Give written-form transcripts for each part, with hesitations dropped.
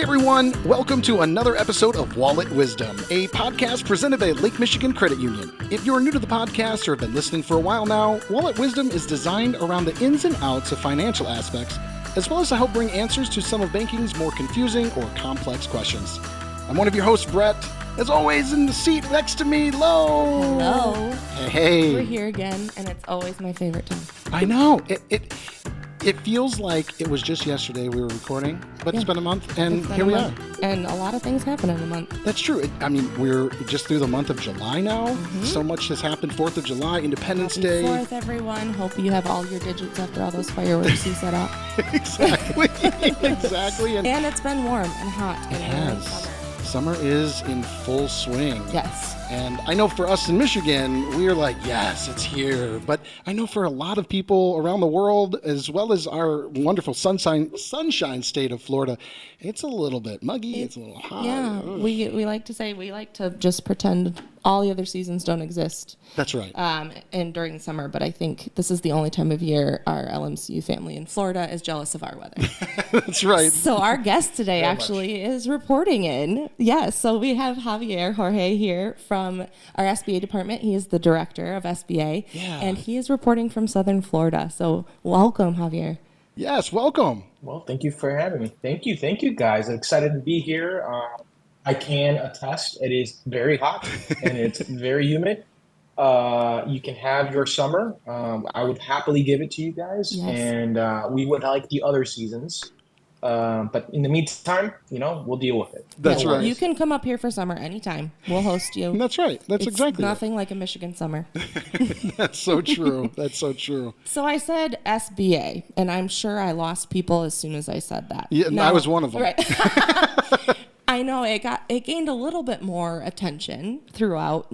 everyone, welcome to another episode of Wallet Wisdom, a podcast presented by Lake Michigan Credit Union. If you're new to the podcast or have been listening for a while now, Wallet Wisdom is designed around the ins and outs of financial aspects, as well as to help bring answers to some of banking's more confusing or complex questions. I'm one of your hosts, Brett. As always, in the seat next to me, Lo. Hello. Hey. We're here again, and it's always my favorite time. I know. It feels like it was just yesterday we were recording, but It's been a month, and here we are. And a lot of things happen in a month. That's true. We're just through the month of July now. Mm-hmm. So much has happened. 4th of July, Independence Day. Happy 4th, everyone. Hope you have all your digits after all those fireworks you set up. Exactly. Exactly. And it's been warm and hot. It has. Summer is in full swing. Yes. And I know for us in Michigan, we're like, yes, it's here. But I know for a lot of people around the world, as well as our wonderful sunshine state of Florida, it's a little bit muggy. It's a little hot. Yeah, we like to say we like to just pretend all the other seasons don't exist. That's right. And during the summer, but I think this is the only time of year our LMCU family in Florida is jealous of our weather. That's right. So our guest today is reporting in. Yes, so we have Javier Jorge here from our SBA department. He is the director of SBA, and he is reporting from Southern Florida. So welcome, Javier. Yes, welcome. Well, thank you for having me. Thank you, guys. I'm excited to be here. I can attest it is very hot and it's very humid. You can have your summer. I would happily give it to you guys, and we would like the other seasons. But in the meantime, we'll deal with it. That's right. You can come up here for summer anytime. We'll host you. That's right. That's exactly nothing like a Michigan summer. That's so true. That's so true. So I said SBA, and I'm sure I lost people as soon as I said that. Yeah, I was one of them. Right. I know it gained a little bit more attention throughout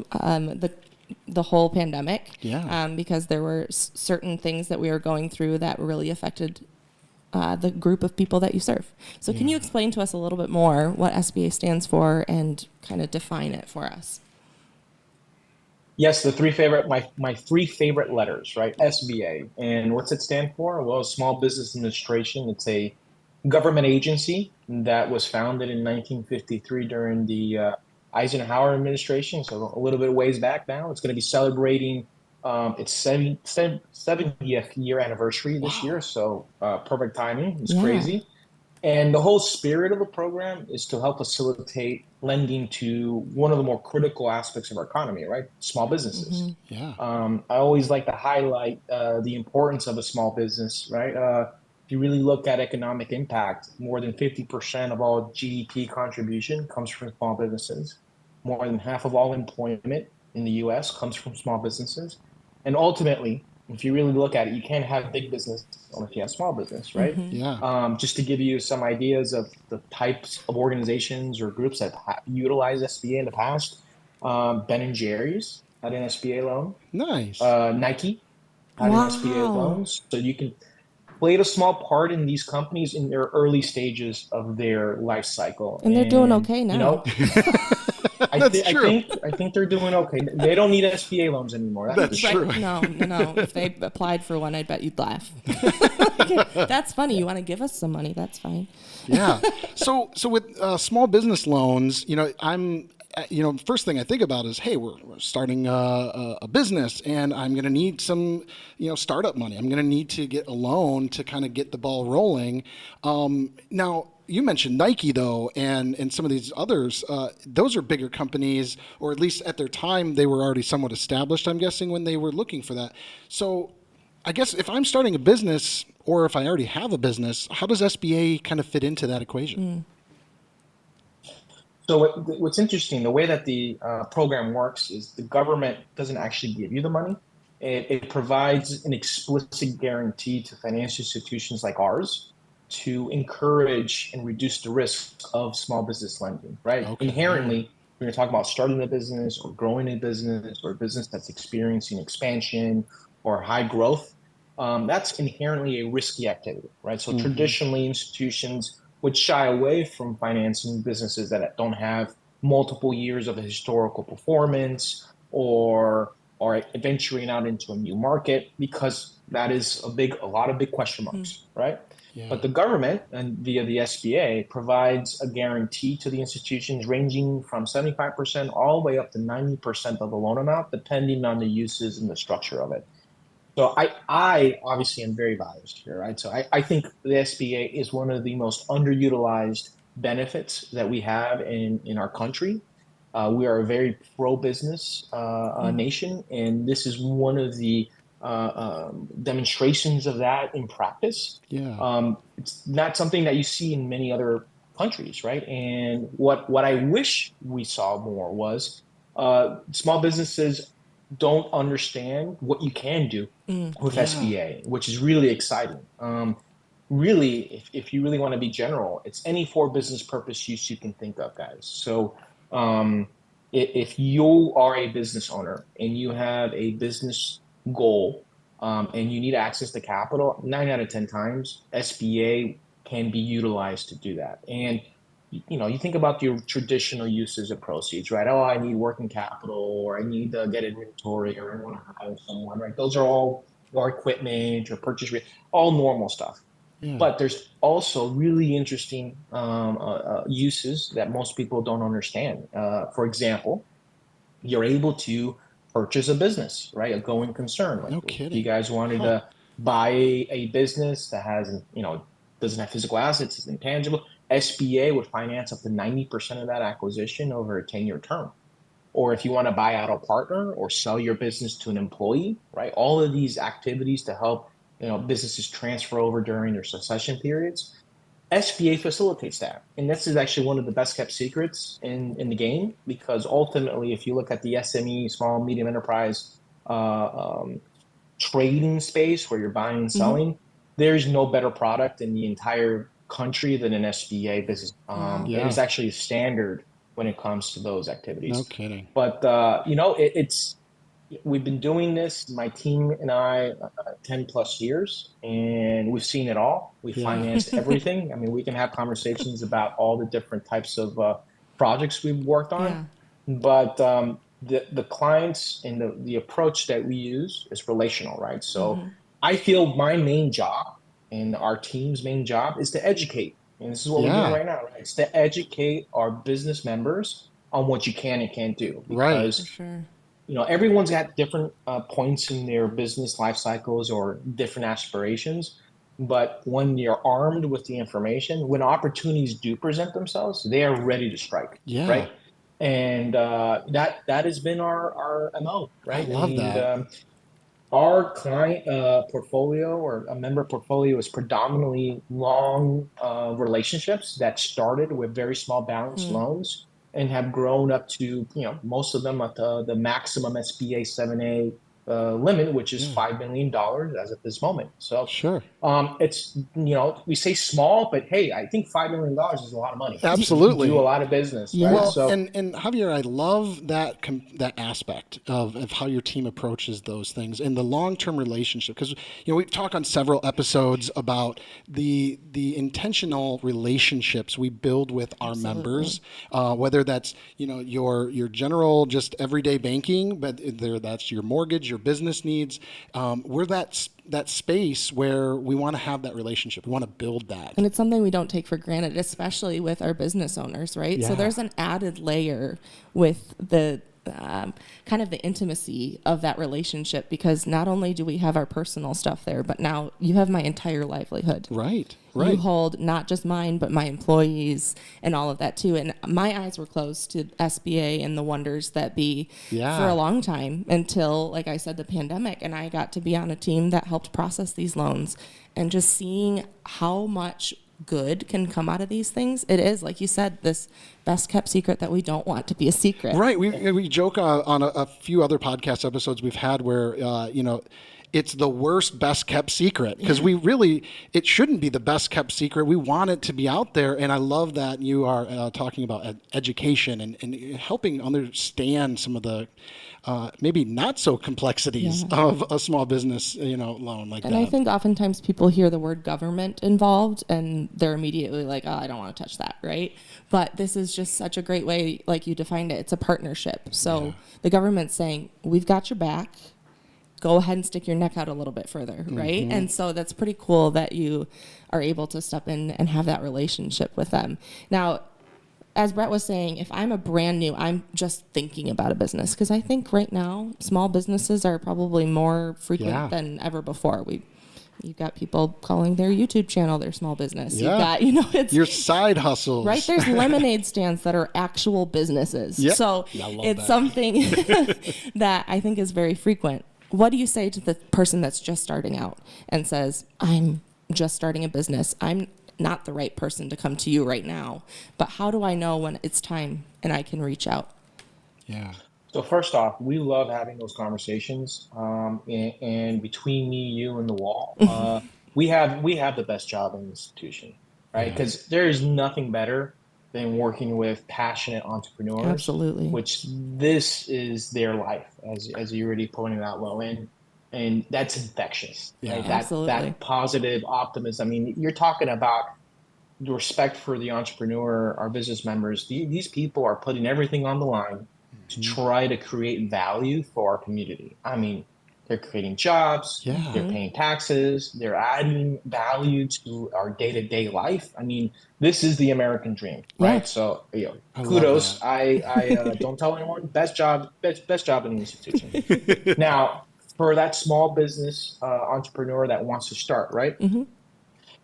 the whole pandemic. Yeah. Because there were certain things that we were going through that really affected the group of people that you serve. So can you explain to us a little bit more what SBA stands for and kind of define it for us? Yes, my three favorite letters, right? SBA. And what's it stand for? Well, Small Business Administration. It's a government agency that was founded in 1953 during the Eisenhower administration. So a little bit of ways back now. It's going to be celebrating its 70th year anniversary this year. So perfect timing. It's crazy. And the whole spirit of the program is to help facilitate lending to one of the more critical aspects of our economy, right? Small businesses. Mm-hmm. Yeah. I always like to highlight the importance of a small business, right? If you really look at economic impact, more than 50% of all GDP contribution comes from small businesses. More than half of all employment in the U.S. comes from small businesses. And ultimately, if you really look at it, you can't have big business unless you have small business, right? Mm-hmm. Yeah. Just to give you some ideas of the types of organizations or groups that utilize SBA in the past, Ben & Jerry's had an SBA loan. Nice. Nike had an SBA loan. So you can played a small part in these companies in their early stages of their life cycle. And they're doing okay now. I think they're doing okay. They don't need SBA loans anymore. That's true. No. If they applied for one, I bet you'd laugh. That's funny. You want to give us some money? That's fine. Yeah. So with small business loans, first thing I think about is, hey, we're starting a business, and I'm going to need some, startup money. I'm going to need to get a loan to kind of get the ball rolling. Now, you mentioned Nike, though, and some of these others. Those are bigger companies, or at least at their time, they were already somewhat established, I'm guessing, when they were looking for that. So I guess if I'm starting a business, or if I already have a business, how does SBA kind of fit into that equation? So what's interesting, the way that the program works is the government doesn't actually give you the money. It provides an explicit guarantee to financial institutions like ours to encourage and reduce the risk of small business lending, right? Okay. Inherently, when you're talking about starting a business or growing a business or a business that's experiencing expansion or high growth, that's inherently a risky activity, right? So traditionally, institutions would shy away from financing businesses that don't have multiple years of historical performance or venturing out into a new market, because that is a lot of big question marks, right? But the government, and via the SBA, provides a guarantee to the institutions ranging from 75% all the way up to 90% of the loan amount, depending on the uses and the structure of it. So I obviously am very biased here, right? So I think the SBA is one of the most underutilized benefits that we have in our country. We are a very pro-business nation, and this is one of the demonstrations of that in practice. Yeah. It's not something that you see in many other countries, right? And what I wish we saw more was small businesses don't understand what you can do with Yeah. SBA, which is really exciting. Really, if you really want to be general, it's any for business purpose use you can think of, guys. So if you are a business owner and you have a business goal and you need access to capital, 9 out of 10 times, SBA can be utilized to do that. And you think about your traditional uses of proceeds, right? Oh, I need working capital, or I need to get inventory, or I want to hire someone, right? Those are all, or equipment or purchase, all normal stuff. Yeah. But there's also really interesting uses that most people don't understand. For example, you're able to purchase a business, right? A going concern. Like No if you kidding. guys wanted to buy a business that has, doesn't have physical assets, is intangible, SBA would finance up to 90% of that acquisition over a 10-year term. Or if you want to buy out a partner or sell your business to an employee, right? All of these activities to help, businesses transfer over during their succession periods. SBA facilitates that. And this is actually one of the best kept secrets in the game, because ultimately, if you look at the SME, small, medium enterprise trading space where you're buying and selling, there's no better product in the entire country than an SBA business. It is actually a standard when it comes to those activities. No kidding. But, we've been doing this, my team and I, 10 plus years, and we've seen it all. We financed everything. I mean, we can have conversations about all the different types of projects we've worked on, but the clients and the approach that we use is relational, right? So I feel my main job and our team's main job is to educate. And this is what we're doing right now, right? It's to educate our business members on what you can and can't do. Because For sure. Everyone's got different points in their business life cycles or different aspirations. But when you're armed with the information, when opportunities do present themselves, they are ready to strike. Right. And that has been our MO, right? I love that. Our client portfolio or a member portfolio is predominantly long relationships that started with very small balance loans and have grown up to, most of them at the maximum SBA 7A limit, which is $5 million as of this moment. So it's, we say small, but hey, I think $5 million is a lot of money. Absolutely. You do a lot of business. Yeah. Right? Well, So, and Javier, I love that aspect of how your team approaches those things and the long-term relationship, because we've talked on several episodes about the intentional relationships we build with our members, whether that's your general just everyday banking, but that's your mortgage, your business needs. We're that space where we want to have that relationship. We want to build that. And it's something we don't take for granted, especially with our business owners, right? Yeah. So there's an added layer with the kind of the intimacy of that relationship, because not only do we have our personal stuff there, but now you have my entire livelihood. Right. You hold not just mine, but my employees and all of that too. And my eyes were closed to SBA and the wonders that be for a long time until, like I said, the pandemic. And I got to be on a team that helped process these loans, and just seeing how much good can come out of these things. It is, like you said, this best kept secret that we don't want to be a secret. Right. We joke on a few other podcast episodes we've had where, it's the worst best kept secret, because it shouldn't be the best kept secret. We want it to be out there. And I love that you are talking about education and helping understand some of the maybe not so complexities of a small business, loan like that. And I think oftentimes people hear the word government involved and they're immediately like, oh, I don't want to touch that, right? But this is just such a great way, like you defined it. It's a partnership. So the government's saying, we've got your back. go ahead and stick your neck out a little bit further, right? And so that's pretty cool that you are able to step in and have that relationship with them. Now, as Brett was saying, if I'm a brand new, I'm just thinking about a business, because I think right now small businesses are probably more frequent than ever before. You've got people calling their YouTube channel their small business. Yeah. You've got, it's your side hustles. right. There's lemonade stands that are actual businesses. Yep. So it's something that I think is very frequent. What do you say to the person that's just starting out and says, I'm just starting a business, I'm not the right person to come to you right now, but how do I know when it's time and I can reach out? Yeah. So first off, we love having those conversations. And between me, you, and the wall, we have the best job in the institution, right? Because there is nothing better than working with passionate entrepreneurs. Absolutely. Which this is their life, as you already pointed out, Lo, and that's infectious. Yeah. Right? Absolutely. That positive optimism. I mean, you're talking about the respect for the entrepreneur, our business members. These people are putting everything on the line to try to create value for our community. I mean, they're creating jobs, they're paying taxes, they're adding value to our day-to-day life. I mean, this is the American dream, right? Yeah. So, kudos. I don't tell anyone, best job in the institution. Now, for that small business entrepreneur that wants to start, right?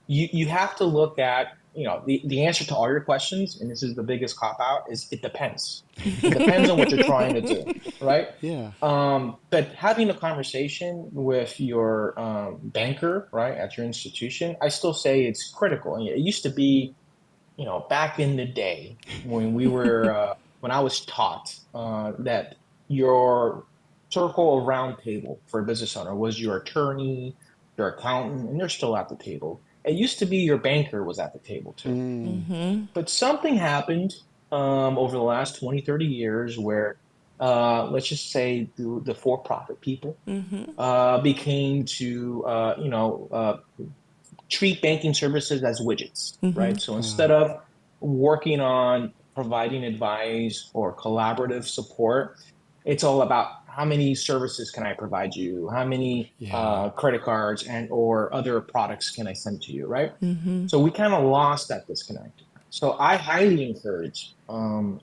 You have to look at, the answer to all your questions, and this is the biggest cop out, is it depends. It depends on what you're trying to do, right? Yeah. But having a conversation with your banker, right, at your institution, I still say it's critical. And it used to be, back in the day when we were, when I was taught that your circle of round table for a business owner was your attorney, your accountant, and they're still at the table. It used to be your banker was at the table too. But something happened over the last 20, 30 years where, let's just say the for-profit people became to, treat banking services as widgets, right? So instead of working on providing advice or collaborative support, it's all about how many services can I provide you? How many credit cards and or other products can I send to you, right? So we kind of lost that disconnect. So I highly encourage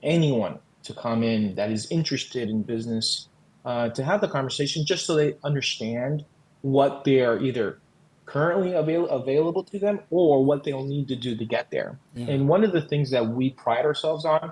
anyone to come in that is interested in business to have the conversation just so they understand what they are either currently available to them or what they'll need to do to get there. And one of the things that we pride ourselves on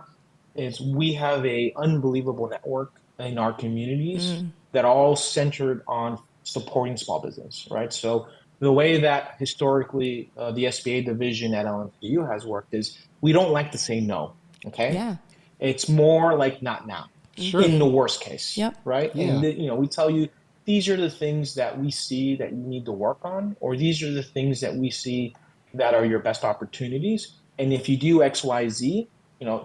is we have a unbelievable network in our communities that are all centered on supporting small business, right? So the way that historically the SBA division at LMCU has worked is we don't like to say no, okay? Yeah. It's more like not now, in the worst case, right? Yeah. And we tell you, these are the things that we see that you need to work on, or these are the things that we see that are your best opportunities. And if you do X, Y, Z,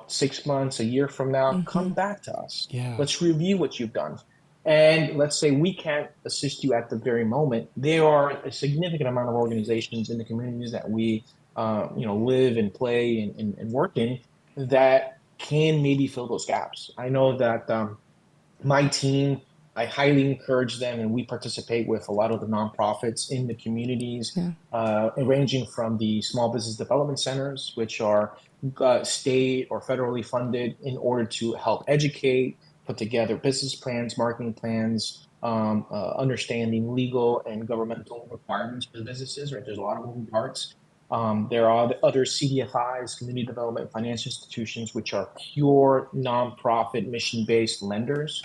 6 months, a year from now, come back to us. Let's review what you've done. And let's say we can't assist you at the very moment. There are a significant amount of organizations in the communities that we, live and play and work in that can maybe fill those gaps. I know that my team, I highly encourage them, and we participate with a lot of the nonprofits in the communities, ranging from the small business development centers, which are state or federally funded in order to help educate, put together business plans, marketing plans, understanding legal and governmental requirements for the businesses, right? There's a lot of moving parts. There are the other CDFIs, community development financial institutions, which are pure nonprofit mission-based lenders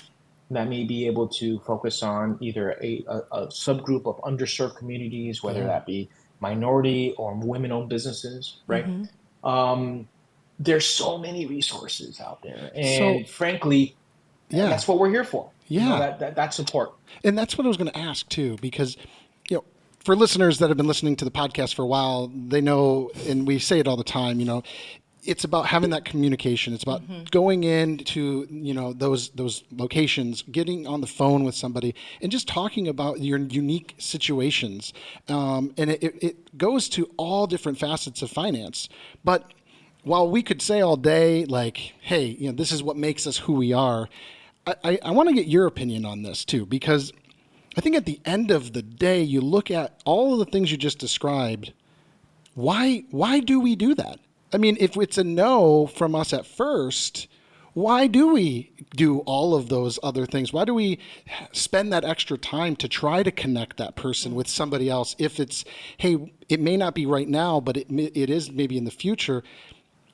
that may be able to focus on either a subgroup of underserved communities, whether that be minority or women-owned businesses, right? There's so many resources out there, and frankly, that's what we're here for. That support. And that's what I was going to ask too, because for listeners that have been listening to the podcast for a while, they know, and we say it all the time, it's about having that communication. It's about going into, those locations, getting on the phone with somebody and just talking about your unique situations. And it goes to all different facets of finance. But while we could say all day, like, hey, this is what makes us who we are, I want to get your opinion on this too, because I think at the end of the day, you look at all of the things you just described. Why do we do that? I mean, if it's a no from us at first, why do we do all of those other things? Why do we spend that extra time to try to connect that person with somebody else if it's, hey, it may not be right now, but it is maybe in the future?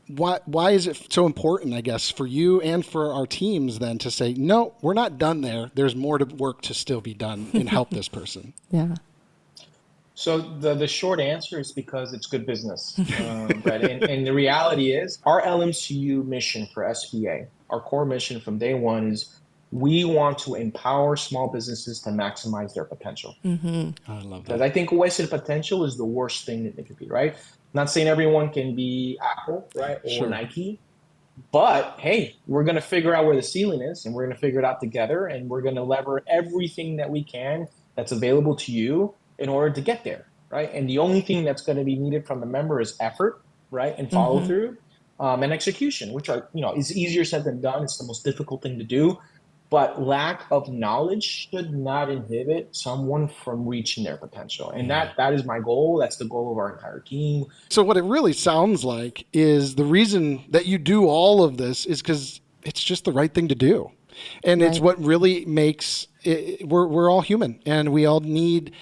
Why is it so important, I guess, for you and for our teams then to say, no, we're not done there. There's more to work to still be done and help this person? Yeah. So the short answer is because it's good business, right? And the reality is our LMCU mission for SBA, our core mission from day one is we want to empower small businesses to maximize their potential. I love Because that. I think wasted potential is the worst thing that they could be, right? Not saying everyone can be Apple, right, or Sure. Nike, but hey, we're going to figure out where the ceiling is and we're going to figure it out together and we're going to lever everything that we can that's available to you in order to get there, right? And the only thing that's going to be needed from the member is effort, right, and follow through, and execution, which are, is easier said than done. It's the most difficult thing to do, but lack of knowledge should not inhibit someone from reaching their potential. And that is my goal. That's the goal of our entire team. So what it really sounds like is the reason that you do all of this is because it's just the right thing to do. And it's Right. what really makes it, we're all human and we all need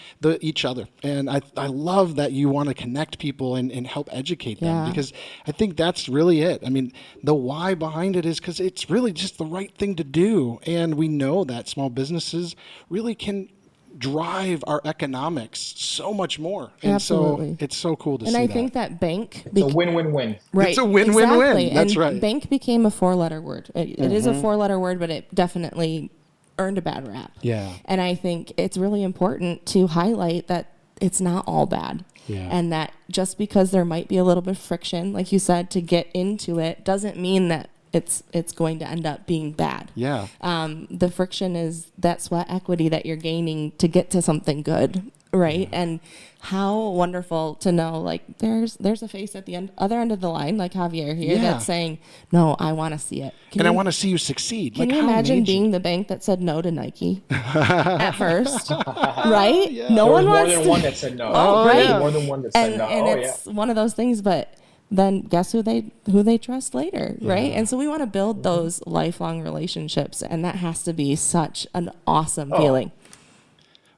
each other. And I love that you want to connect people and help educate them, Yeah. because I think that's really it. I mean, the why behind it is because it's really just the right thing to do. And we know that small businesses really can drive our economics so much more. And Absolutely. so it's so cool to And see I that. think that bank It's a win-win-win. right. It's a win-win-win. Exactly. That's and right. Bank became a 4-letter word. It is a 4-letter word, but it definitely earned a bad rap. Yeah. And I think it's really important to highlight that it's not all bad. Yeah. And that just because there might be a little bit of friction, like you said, to get into it, doesn't mean that it's going to end up being bad. Yeah. The friction is that sweat equity that you're gaining to get to something good, right? Yeah. And how wonderful to know, like, there's a face at the other end of the line, like Javier here, Yeah. that's saying, no, I want to see it. And I want to see you succeed. Can Like, you how imagine made being the bank that said no to Nike at first, right? Yeah. No There one was more wants than to. one that said no. Oh, There was right. more than one that said and no. and Oh, it's one of those things, but then guess who they trust later, right? And so we want to build those lifelong relationships, and that has to be such an awesome feeling.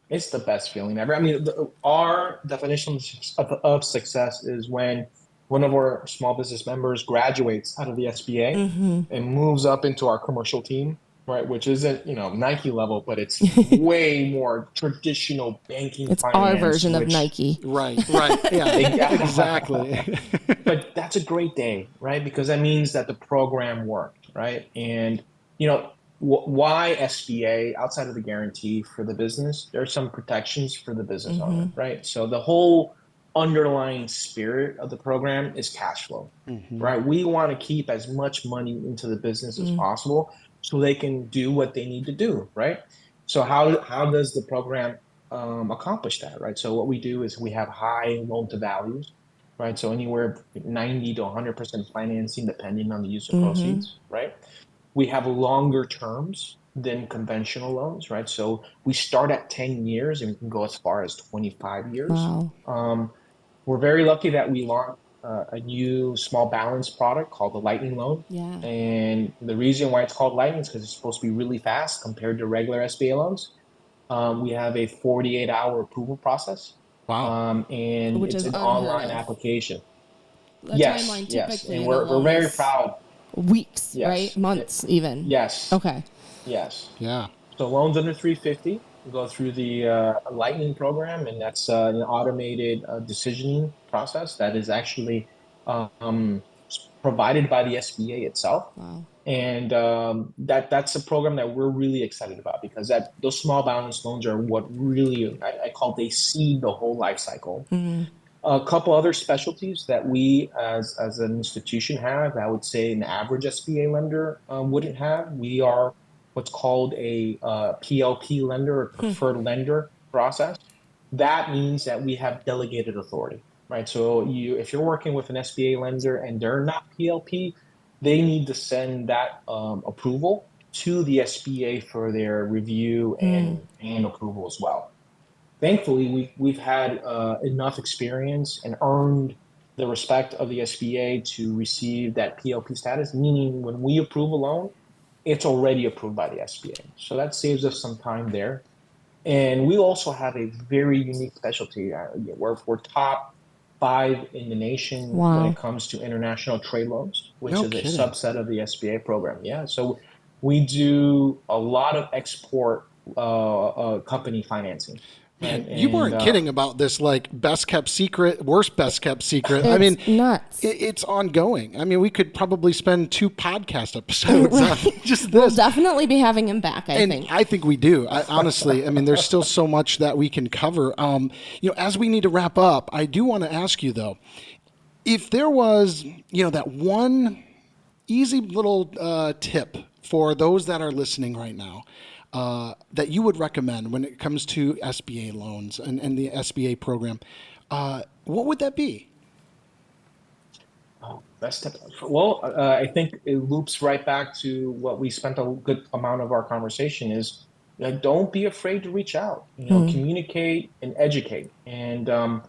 It's the best feeling ever. I mean, our definition of success is when one of our small business members graduates out of the SBA and moves up into our commercial team, right? Which isn't, Nike level, but it's way more traditional banking It's finance. our version of Nike. Right. Yeah. Exactly. But that's a great day, right? Because that means that the program worked, right? And, why SBA outside of the guarantee for the business? There are some protections for the business owner, right? So the whole underlying spirit of the program is cash flow, right? We want to keep as much money into the business as possible so they can do what they need to do, right? So how does the program accomplish that, right? So what we do is we have high loan to values, right? So anywhere 90 to 100% financing depending on the use of proceeds, right? We have longer terms than conventional loans, right? So we start at 10 years and we can go as far as 25 years. Wow. We're very lucky that we launched a new small balance product called the Lightning Loan. Yeah. And the reason why it's called Lightning is because it's supposed to be really fast compared to regular SBA loans. We have a 48-hour approval process. Wow. And Which it's is an unheard online of. application. The Yes, timeline yes. typically And in a we're loan very is proud. weeks, Yes. right? Months even. Yes. Okay. Yes. Yeah. So loans under 350 go through the Lightning program, and that's an automated decisioning process that is actually provided by the SBA itself. Wow. And that's a program that we're really excited about because those small balance loans are what really I call they seed the whole life cycle. A couple other specialties that we as an institution have, I would say an average SBA lender wouldn't have. We are what's called a PLP lender or preferred lender process. That means that we have delegated authority, right? So if you're working with an SBA lender and they're not PLP, they need to send that approval to the SBA for their review and approval as well. Thankfully, we've had enough experience and earned the respect of the SBA to receive that PLP status, meaning when we approve a loan, it's already approved by the SBA. So that saves us some time there. And we also have a very unique specialty. We're top 5 in the nation when it comes to international trade loans, which is a subset of the SBA program. Yeah, so we do a lot of export company financing. Man, you weren't kidding about this, like, best kept secret, worst best kept secret. I mean, nuts. It's ongoing. I mean, we could probably spend 2 podcast episodes on just this. We'll definitely be having him back, I think. I think we do. Honestly, I mean, there's still so much that we can cover. As we need to wrap up, I do want to ask you, though, if there was, that one easy little tip for those that are listening right now, that you would recommend when it comes to SBA loans and the SBA program, what would that be? Best tip. Well, I think it loops right back to what we spent a good amount of our conversation is, don't be afraid to reach out, communicate and educate. And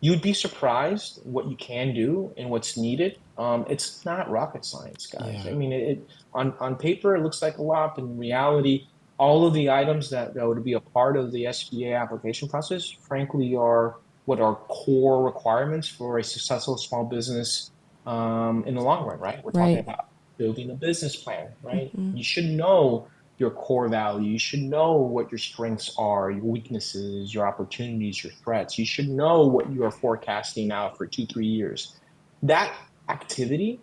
you'd be surprised what you can do and what's needed. It's not rocket science, guys. Yeah. I mean, on paper, it looks like a lot, but in reality, all of the items that would be a part of the SBA application process, frankly, are what are core requirements for a successful small business in the long run, right? We're talking about building a business plan, right? Mm-hmm. You should know your core value. You should know what your strengths are, your weaknesses, your opportunities, your threats. You should know what you are forecasting out for 2-3 years. That activity,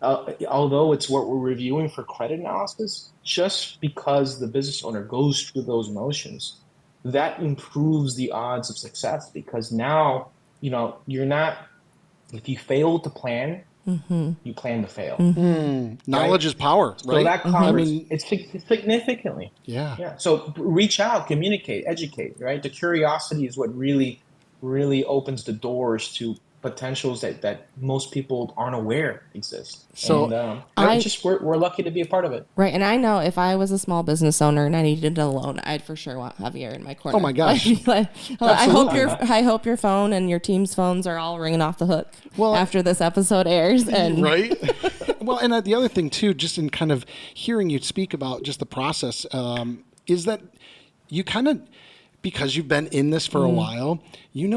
although it's what we're reviewing for credit analysis, just because the business owner goes through those motions, that improves the odds of success, because now, you're not, if you fail to plan, you plan to fail. Knowledge is power, right? So that covers it's significantly. Yeah. So reach out, communicate, educate, right? The curiosity is what really, really opens the doors to potentials that most people aren't aware exist. So we're lucky to be a part of it. Right. And I know if I was a small business owner and I needed a loan, I'd for sure want Javier in my corner. Oh my gosh. I hope your phone and your team's phones are all ringing off the hook after this episode airs. And right. Well, and the other thing too, just in kind of hearing you speak about just the process, is that you kind of, because you've been in this for a while,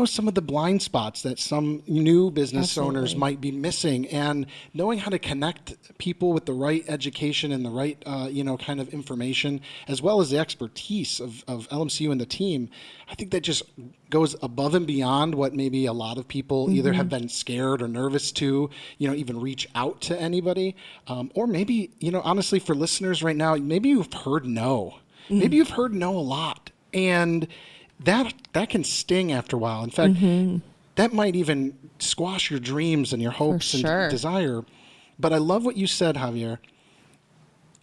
some of the blind spots that some new business owners might be missing, and knowing how to connect people with the right education and the right, kind of information, as well as the expertise of LMCU and the team. I think that just goes above and beyond what maybe a lot of people either have been scared or nervous to, even reach out to anybody. Or maybe, honestly, for listeners right now, maybe you've heard no. Maybe you've heard no a lot. And that can sting after a while. In fact, that might even squash your dreams and your hopes and desire. But I love what you said, Javier.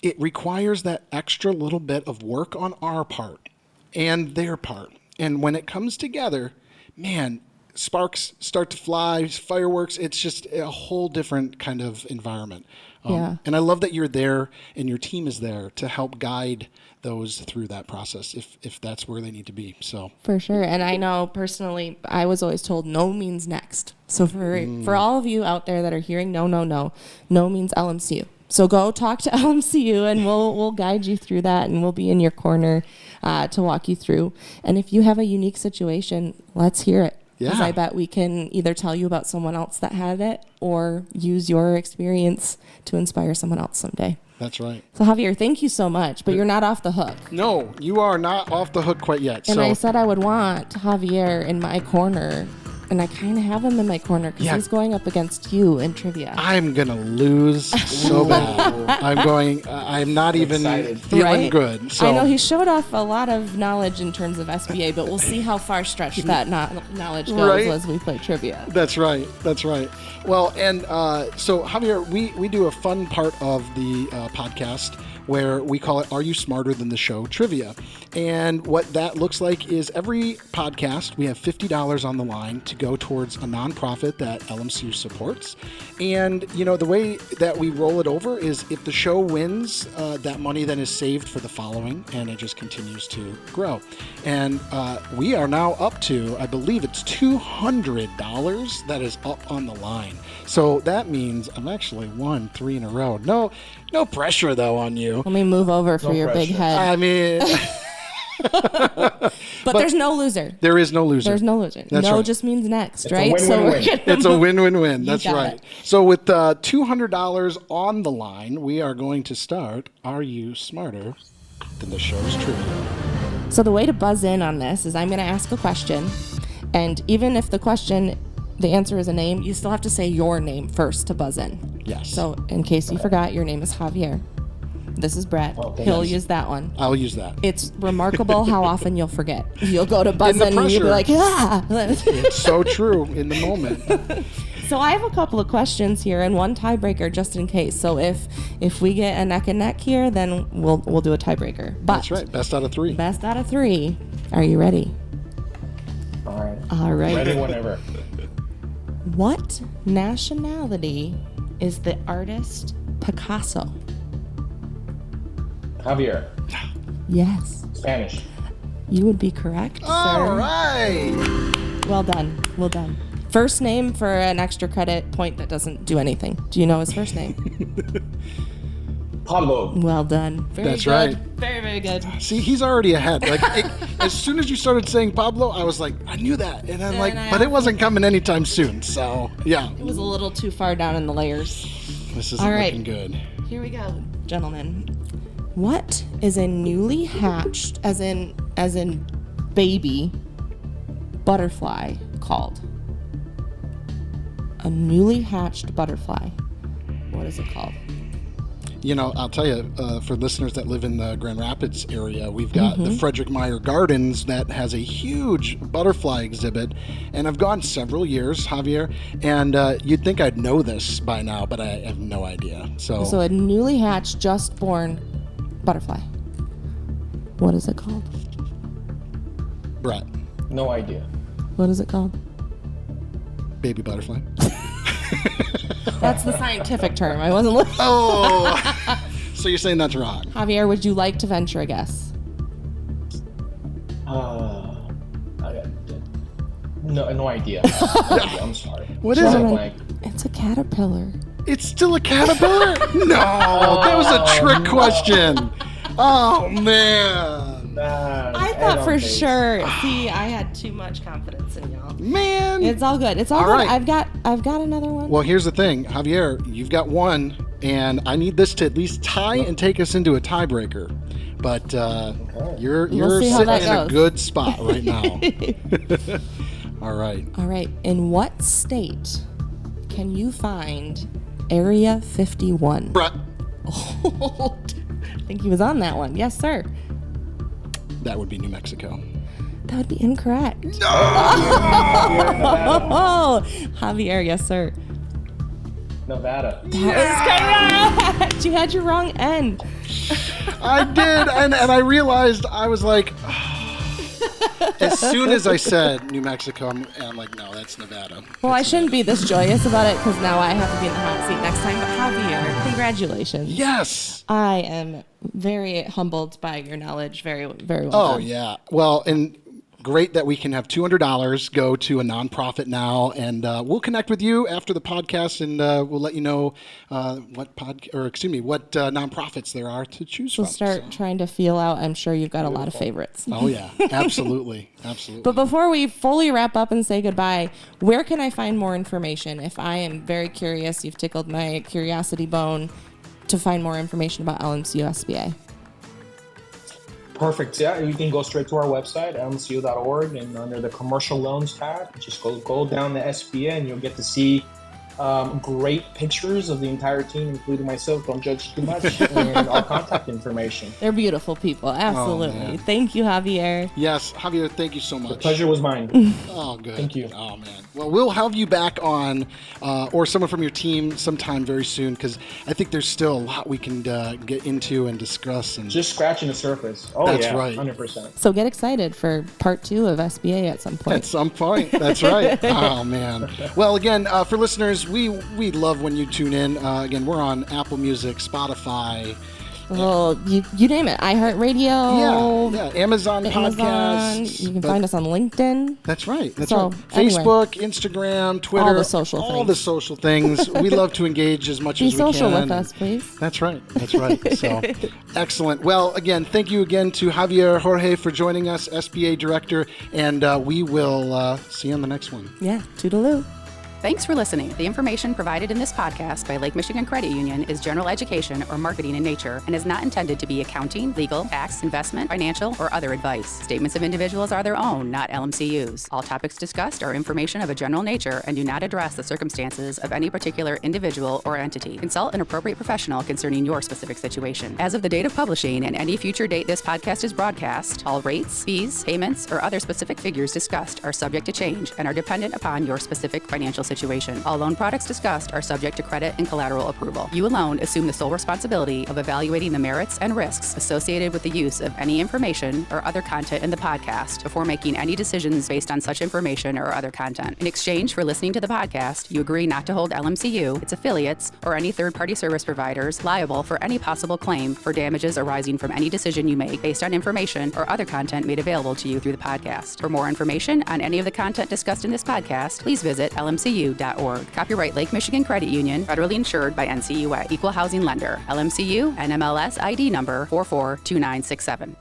It requires that extra little bit of work on our part and their part. And when it comes together, man, sparks start to fly, fireworks. It's just a whole different kind of environment. And I love that you're there and your team is there to help guide those through that process if that's where they need to be. So for sure. And I know personally, I was always told no means next. So for all of you out there that are hearing no means LMCU. So go talk to LMCU and we'll guide you through that, and we'll be in your corner to walk you through. And if you have a unique situation, let's hear it. Because I bet we can either tell you about someone else that had it or use your experience to inspire someone else someday. That's right. So Javier, thank you so much, but you're not off the hook. No, you are not off the hook quite yet. And I said I would want Javier in my corner, and I kind of have him in my corner because he's going up against you in trivia. I'm going to lose so bad. I'm not even feeling good. So. I know he showed off a lot of knowledge in terms of SBA, but we'll see how far stretched that knowledge goes as we play trivia. That's right. Well, and so Javier, we do a fun part of the podcast where we call it Are You Smarter Than the Show Trivia. And what that looks like is every podcast, we have $50 on the line to go towards a nonprofit that LMCU supports. And, the way that we roll it over is if the show wins, that money then is saved for the following, and it just continues to grow. And we are now up to, I believe it's $200 that is up on the line. So that means I've actually won 3 in a row. No pressure, though, on you. Let me move over for your big head. I mean... but there's no loser. There is no loser. There's no loser. That's no right. just means next, It's right? It's a win-win-win. That's got right. it. So with $200 on the line, we are going to start Are You Smarter Than the Show's Trivia? So the way to buzz in on this is I'm going to ask a question, and even if the answer is a name, you still have to say your name first to buzz in. Yes. So in case you forgot, your name is Javier. This is Brett. He'll use that one. I'll use that. It's remarkable how often you'll forget. You'll go to buzz in and you'll be like, It's so true in the moment. So I have a couple of questions here and one tiebreaker just in case. So if we get a neck and neck here, then we'll do a tiebreaker. But That's right. Best out of 3. Best out of 3. Are you ready? All right. Ready whenever. What nationality is the artist Picasso? Javier. Yes. Spanish. You would be correct, sir. All right. Well done. Well done. First name for an extra credit point that doesn't do anything. Do you know his first name? Pablo. Well done. Very That's good. right. Very, very good. See, he's already ahead. As soon as you started saying Pablo, I was like, I knew that. And I'm but it wasn't coming anytime soon. So, yeah. It was a little too far down in the layers. This isn't looking good. Here we go, gentlemen. What is a newly hatched, as in baby, butterfly called? A newly hatched butterfly. What is it called? I'll tell you, for listeners that live in the Grand Rapids area, we've got the Frederick Meyer Gardens that has a huge butterfly exhibit. And I've gone several years, Javier, and you'd think I'd know this by now, but I have no idea. So a newly hatched, just born butterfly. What is it called? Brett. No idea. What is it called? Baby butterfly. That's the scientific term. I wasn't looking. Oh, so you're saying that's wrong? Javier, would you like to venture a guess? No idea. I'm sorry. What is it? It's a caterpillar. It's still a caterpillar? No, that was a trick question. Oh, man. I thought for sure. See, I had too much confidence in y'all. Man. It's all good. It's all good. Right. I've got another one. Well, here's the thing, Javier, you've got one, and I need this to at least tie and take us into a tiebreaker. But you're sitting in a good spot right now. All right. All right. In what state can you find Area 51? Brett. Oh, I think he was on that one. Yes, sir. That would be New Mexico. That would be incorrect. No! Oh, Javier, yes, sir. Nevada. That was correct. You had your wrong end. I did, and I realized I was like, as soon as I said New Mexico, I'm like, no, that's Nevada. Well, I shouldn't be this joyous about it because now I have to be in the hot seat next time. But Javier, congratulations. Yes. I am very humbled by your knowledge. Very, very well Oh, done. yeah. Well, and great that we can have $200 go to a nonprofit now, and we'll connect with you after the podcast, and we'll let you know what nonprofits there are to choose from. We'll start trying to feel out. I'm sure you've got a lot of favorites. Oh yeah, absolutely, absolutely. But before we fully wrap up and say goodbye, where can I find more information? If I am very curious, you've tickled my curiosity bone to find more information about LMCU SBA. Perfect. Yeah, you can go straight to our website, lmcu.org, and under the commercial loans tab, just go down the SBA, and you'll get to see great pictures of the entire team, including myself. Don't judge too much. And our contact information. They're beautiful people. Absolutely. Thank you, Javier. Yes, Javier, thank you so much. The pleasure was mine. Oh, good. Thank you. Oh, man. Well, we'll have you back on, or someone from your team sometime very soon, because I think there's still a lot we can get into and discuss. And just scratching the surface. Oh, that's yeah, right. 100%. So get excited for part 2 of SBA at some point. At some point. That's right. Oh, man. Well, again, for listeners, we love when you tune in. Again, we're on Apple Music, Spotify. Well, you name it. iHeartRadio. Yeah. Amazon Podcasts. You can find us on LinkedIn. That's right. That's So, right. anyway. Facebook, Instagram, Twitter. All the social All things. the social things. We love to engage as much Be as we can. social with us, please. That's right. That's right. So, excellent. Well, again, thank you again to Javier Jorge for joining us, SBA Director, and we will see you on the next one. Yeah. Toodaloo. Thanks for listening. The information provided in this podcast by Lake Michigan Credit Union is general education or marketing in nature and is not intended to be accounting, legal, tax, investment, financial, or other advice. Statements of individuals are their own, not LMCU's. All topics discussed are information of a general nature and do not address the circumstances of any particular individual or entity. Consult an appropriate professional concerning your specific situation. As of the date of publishing and any future date this podcast is broadcast, all rates, fees, payments, or other specific figures discussed are subject to change and are dependent upon your specific financial situation. All loan products discussed are subject to credit and collateral approval. You alone assume the sole responsibility of evaluating the merits and risks associated with the use of any information or other content in the podcast before making any decisions based on such information or other content. In exchange for listening to the podcast, you agree not to hold LMCU, its affiliates, or any third-party service providers liable for any possible claim for damages arising from any decision you make based on information or other content made available to you through the podcast. For more information on any of the content discussed in this podcast, please visit LMCU.org. Copyright Lake Michigan Credit Union, federally insured by NCUA. Equal housing lender. LMCU, NMLS ID number 442967.